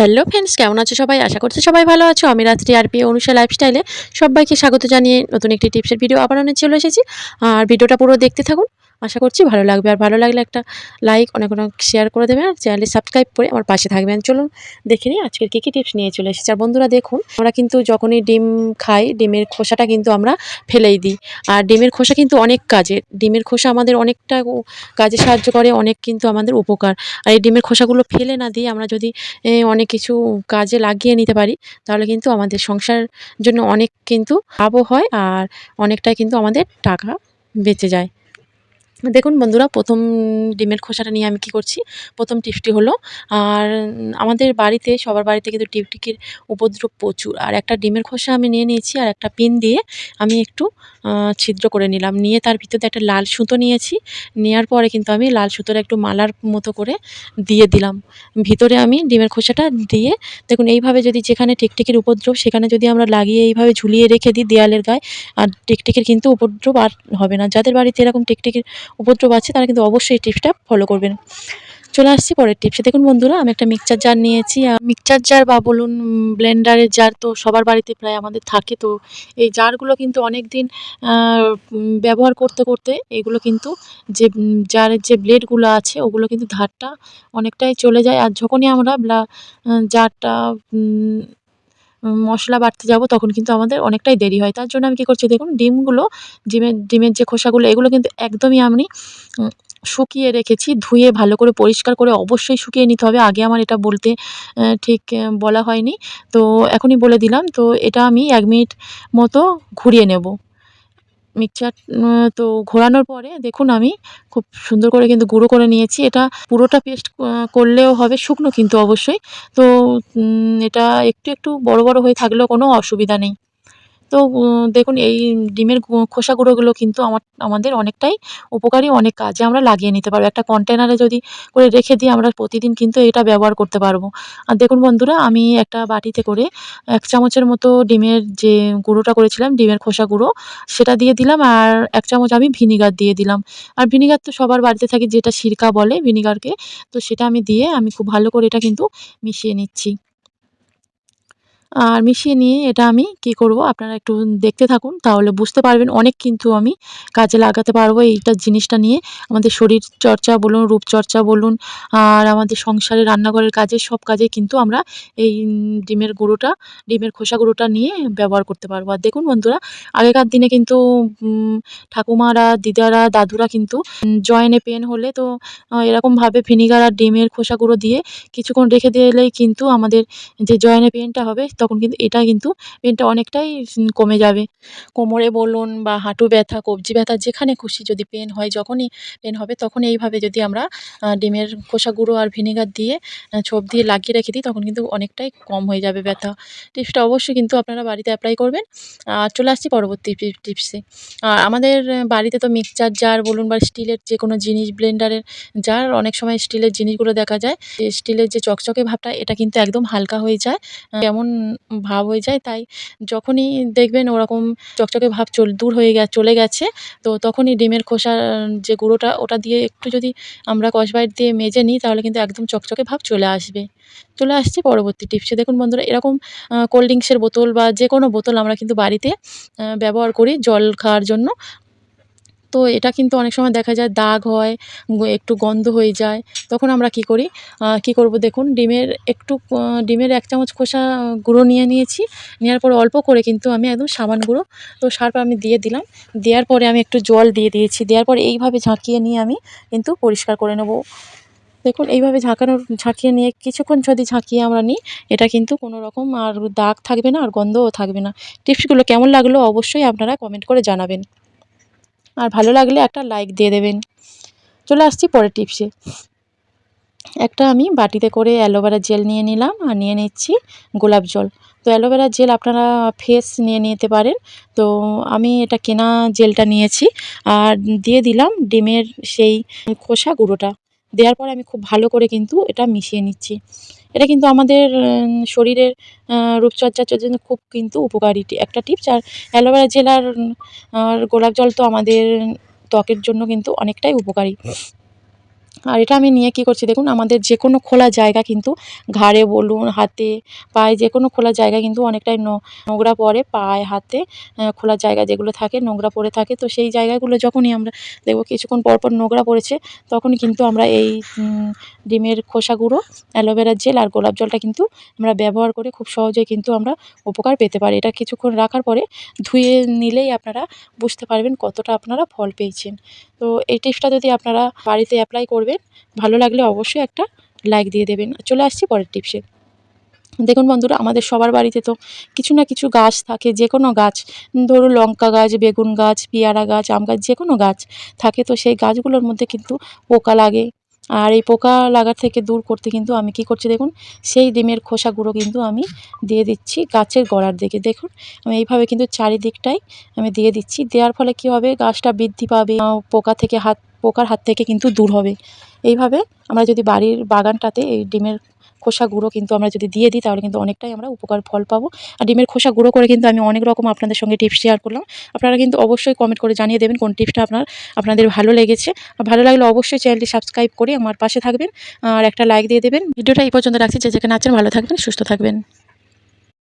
Hello friends, কেমন আছো সবাই? আশা করছি সবাই ভালো আছো। আমি রাত্রি আরপি অনুষা লাইফস্টাইলে সবাইকে স্বাগত জানিয়ে নতুন একটি টিপসের ভিডিও আবার নিয়ে চলে এসেছি। আর ভিডিওটা পুরো দেখতে থাকুন, আশা করছি ভালো লাগবে। আর ভালো লাগলে একটা লাইক, অনেক অনেক শেয়ার করে দেবেন আর চ্যানেলটি সাবস্ক্রাইব করে আমার পাশে থাকবেন। চলুন দেখে নিই আজকের কী কী টিপস নিয়ে চলে এসেছি। আর বন্ধুরা দেখুন, আমরা কিন্তু যখনই ডিম খাই, ডিমের খোসাটা কিন্তু আমরা ফেলেই দিই। আর ডিমের খোসা কিন্তু অনেক কাজের। ডিমের খোসা আমাদের অনেকটা কাজে সাহায্য করে, অনেক কিন্তু আমাদের উপকার। আর এই ডিমের খোসাগুলো ফেলে না দিয়ে আমরা যদি অনেক কিছু কাজে লাগিয়ে নিতে পারি, তাহলে কিন্তু আমাদের সংসারের জন্য অনেক কিন্তু লাভও হয় আর অনেকটাই কিন্তু আমাদের টাকা বেঁচে যায়। দেখুন বন্ধুরা, প্রথম ডিমের খোসাটা নিয়ে আমি কি করছি। প্রথম টিপসটি হলো, আর আমাদের বাড়িতে সবার বাড়িতে কিন্তু টিকটিকির উপদ্রব প্রচুর। আর একটা ডিমের খোসা আমি নিয়ে নিয়েছি আর একটা পিন দিয়ে আমি একটু ছিদ্র করে নিলাম। নিয়ে তার ভিতরে একটা লাল সুতো নিয়েছি। নেওয়ার পরে কিন্তু আমি লাল সুতোটা একটু মালার মতো করে দিয়ে দিলাম। ভিতরে আমি ডিমের খোসাটা দিয়ে, দেখুন এইভাবে যদি যেখানে টিকটিকির উপদ্রব সেখানে যদি আমরা লাগিয়ে এইভাবে ঝুলিয়ে রেখে দিই দেয়ালের গায়ে, আর টিকটিকির কিন্তু উপদ্রব আর হবে না। যাদের বাড়িতে এরকম টিকটিকির উপদ্রব আছে তারা কিন্তু অবশ্যই এই টিপসটা ফলো করবেন। চলে আসছি পরের টিপসে। দেখুন বন্ধুরা, আমি একটা মিক্সচার জার নিয়েছি। মিক্সচার জার বা বলুন ব্লেন্ডারের জার তো সবার বাড়িতে প্রায় আমাদের থাকে। তো এই জারগুলো কিন্তু অনেকদিন ব্যবহার করতে করতে এগুলো কিন্তু যে জারের যে ব্লেডগুলো আছে ওগুলো কিন্তু ধারটা অনেকটাই চলে যায়। আর যখনই আমরা জারটা মশলা বাটতে যাব তখন কিন্তু আমাদের অনেকটাই দেরি হয়। তার জন্য আমি কী করছি দেখুন, ডিমের যে খোসাগুলো এগুলো কিন্তু একদমই আমি উম শুকিয়ে রেখেছি। ধুয়ে ভালো করে পরিষ্কার করে অবশ্যই শুকিয়ে নিতে হবে। আগে আমার এটা বলতে ঠিক বলা হয়নি। তো এখনই বলে দিলাম। তো এটা আমি ১ মিনিট মতো ঘুরিয়ে নেব। মিক্সচার তো ঘোরানোর পরে দেখুন আমি খুব সুন্দর করে কিন্তু গুঁড়ো করে নিয়েছি। এটা পুরোটা পেস্ট করলেও হবে, শুকনো কিন্তু অবশ্যই। তো এটা একটু, একটু বড়, বড় হয়ে থাকলেও কোনো অসুবিধা নেই। তো দেখুন এই ডিমের খোসা গুঁড়োগুলো কিন্তু আমাদের অনেকটাই উপকারী, অনেক কাজে আমরা লাগিয়ে নিতে পারবো। একটা কন্টেনারে যদি করে রেখে দিই আমরা প্রতিদিন কিন্তু এটা ব্যবহার করতে পারবো। আর দেখুন বন্ধুরা, আমি একটা বাটিতে করে ১ চামচের মতো ডিমের যে গুঁড়োটা করেছিলাম, ডিমের খোসা গুঁড়ো সেটা দিয়ে দিলাম। আর ১ চামচ আমি ভিনিগার দিয়ে দিলাম। আর ভিনিগার তো সবার বাড়িতে থাকে, যেটা সিরকা বলে ভিনিগারকে। তো সেটা আমি দিয়ে আমি খুব ভালো করে এটা কিন্তু মিশিয়ে নিচ্ছি। আর মিশিয়ে নিয়ে এটা আমি কি করব, আপনারা একটু দেখতে থাকুন, তাহলে বুঝতে পারবেন। অনেক কিন্তু আমি কাজে লাগাতে পারবো এইটা জিনিসটা নিয়ে। আমাদের শরীরচর্চা বলুন, রূপচর্চা বলুন, আর আমাদের সংসারে রান্নাঘরের কাজে, সব কাজে কিন্তু আমরা এই ডিমের খোসা গুঁড়োটা নিয়ে ব্যবহার করতে পারবো। আর দেখুন বন্ধুরা, আগেকার দিনে কিন্তু ঠাকুমারা, দিদারা, দাদুরা কিন্তু জয়েন্টে পেন হলে তো এরকমভাবে ভিনিগার আর ডিমের খোসা গুঁড়ো দিয়ে কিছুক্ষণ রেখে দিলেই কিন্তু আমাদের যে জয়েন্টে পেইনটা হবে তখন কিন্তু এটা কিন্তু পেইনটা অনেকটাই কমে যাবে। কোমরে বলুন বা হাঁটু ব্যথা, কবজি ব্যথা, যেখানে খুশি যদি পেইন হয়, যখনই পেইন হবে তখন এইভাবে যদি আমরা ডিমের খোসা গুঁড়ো আর ভিনেগার দিয়ে ছোপ দিয়ে লাগিয়ে রেখে দিই তখন কিন্তু অনেকটাই কম হয়ে যাবে ব্যথা। টিপসটা অবশ্যই কিন্তু আপনারা বাড়িতে অ্যাপ্লাই করবেন। আর চলে আসছি পরবর্তী টিপসে। আমাদের বাড়িতে তো মিক্সচার জার বলুন বা স্টিলের যেকোনো জিনিস, ব্লেন্ডারের জার, অনেক সময় স্টিলের জিনিসগুলো দেখা যায় স্টিলের যে চকচকে ভাবটা এটা কিন্তু একদম হালকা হয়ে যায়। কেমন ভাব হয়ে যায়, তাই যখনই দেখবেন ওরকম চকচকে ভাব দূর হয়ে চলে গেছে, তো তখনই ডিমের খোসার যে গুঁড়োটা ওটা দিয়ে একটু যদি আমরা স্কচব্রাইট দিয়ে মেজে নিই তাহলে কিন্তু একদম চকচকে ভাব চলে আসবে। চলে আসছি পরবর্তী টিপসে। দেখুন বন্ধুরা, এরকম কোল্ড ড্রিংকসের বোতল বা যেকোনো বোতল আমরা কিন্তু বাড়িতে ব্যবহার করি জল খাওয়ার জন্য। তো এটা কিন্তু অনেক সময় দেখা যায় দাগ হয়, একটু গন্ধ হয়ে যায়। তখন আমরা কি করব দেখুন, ডিমের ১ চামচ খোসা গুঁড়ো নিয়েছি। নেওয়ার পরে অল্প করে কিন্তু আমি একদম সাবান গুঁড়ো তো সার্ফ আমি দিয়ে দিলাম। দেওয়ার পরে আমি একটু জল দিয়ে দিয়েছি। দেওয়ার পরে এইভাবে ঝাঁকিয়ে নিয়ে আমি কিন্তু পরিষ্কার করে নেব। দেখুন এইভাবে ঝাঁকিয়ে নিয়ে কিছুক্ষণ যদি ঝাঁকিয়ে আমরা নিই, এটা কিন্তু কোনো রকম আর দাগ থাকবে না আর গন্ধও থাকবে না। টিপসগুলো কেমন লাগলো অবশ্যই আপনারা কমেন্ট করে জানাবেন। আর ভালো লাগলে একটা লাইক দিয়ে দেবেন। চলে আসছি পরের টিপসে। একটা আমি বাটিতে করে অ্যালোভেরা জেল নিয়ে নিলাম আর নিয়ে নিচ্ছি গোলাপ জল। তো অ্যালোভেরা জেল আপনারা ফ্রেশ নিয়ে নিতে পারেন। তো আমি এটা কেনা জেলটা নিয়েছি আর দিয়ে দিলাম ডিমের সেই খোসা গুঁড়োটা। দেওয়ার পরে আমি খুব ভালো করে কিন্তু এটা মিশিয়ে নিচ্ছি। এটা কিন্তু আমাদের শরীরের রূপচর্চার জন্য খুব কিন্তু উপকারী একটা টিপস। আর অ্যালোভেরা জেল আর গোলাপ জল তো আমাদের ত্বকের জন্য কিন্তু অনেকটাই উপকারী। আর এটা আমি নিয়ে কী করছি দেখুন, আমাদের যে কোনো খোলা জায়গা কিন্তু ঘাড়ে বলুন, হাতে, পায়ে যে কোনো খোলা জায়গা কিন্তু অনেকটাই নোংরা পড়ে। পায়ে, হাতে খোলা জায়গা যেগুলো থাকে নোংরা পড়ে থাকে। তো সেই জায়গাগুলো যখনই আমরা দেখব কিছুক্ষণ পর, পর নোংরা পড়েছে, তখনই কিন্তু আমরা এই ডিমের খোসা গুঁড়ো, অ্যালোভেরার জেল আর গোলাপ জলটা কিন্তু আমরা ব্যবহার করে খুব সহজেই কিন্তু আমরা উপকার পেতে পারি। এটা কিছুক্ষণ রাখার পরে ধুয়ে নিলেই আপনারা বুঝতে পারবেন কতটা আপনারা ফল পেয়েছেন। তো এই টিপসটা যদি আপনারা বাড়িতে অ্যাপ্লাই করবেন, ভালো লাগলে অবশ্যই একটা লাইক দিয়ে দেবেন। চলে আসছি পরের টিপসে। দেখুন বন্ধুরা, আমাদের সবার বাড়িতে তো কিছু না কিছু গাছ থাকে, যে কোনো গাছ, ধরুন লঙ্কা গাছ, বেগুন গাছ, পেয়ারা গাছ, আম গাছ, যে কোনো গাছ থাকে। তো সেই গাছগুলোর মধ্যে কিন্তু পোকা লাগে। আর এই পোকা লাগা থেকে দূর করতে কিন্তু আমি কী করছি দেখুন, সেই ডিমের খোসা গুঁড়ো কিন্তু আমি দিয়ে দিচ্ছি গাছের গোড়ার দিকে। দেখুন আমি এইভাবে কিন্তু চারিদিকটাই আমি দিয়ে দিচ্ছি। দেওয়ার ফলে কী হবে, গাছটা বৃদ্ধি পাবে, পোকার হাত থেকে কিন্তু দূর হবে। এইভাবে আমরা যদি বাড়ির বাগানটাতে এই ডিমের খোসা গুঁড়ো কিন্তু আমরা যদি দিয়ে দিই, তাহলে কিন্তু অনেকটাই আমরা উপকার ফল পাবো। আর ডিমের খোসা গুঁড়ো করে কিন্তু আমি অনেক রকম আপনাদের সঙ্গে টিপস শেয়ার করলাম। আপনারা কিন্তু অবশ্যই কমেন্ট করে জানিয়ে দেবেন কোন টিপসটা আপনাদের ভালো লেগেছে। আর ভালো লাগলে অবশ্যই চ্যানেলটি সাবস্ক্রাইব করে আমার পাশে থাকবেন আর একটা লাইক দিয়ে দেবেন। ভিডিওটা এই পর্যন্ত রাখছি। যে যেখানে আছেন ভালো থাকবেন, সুস্থ থাকবেন।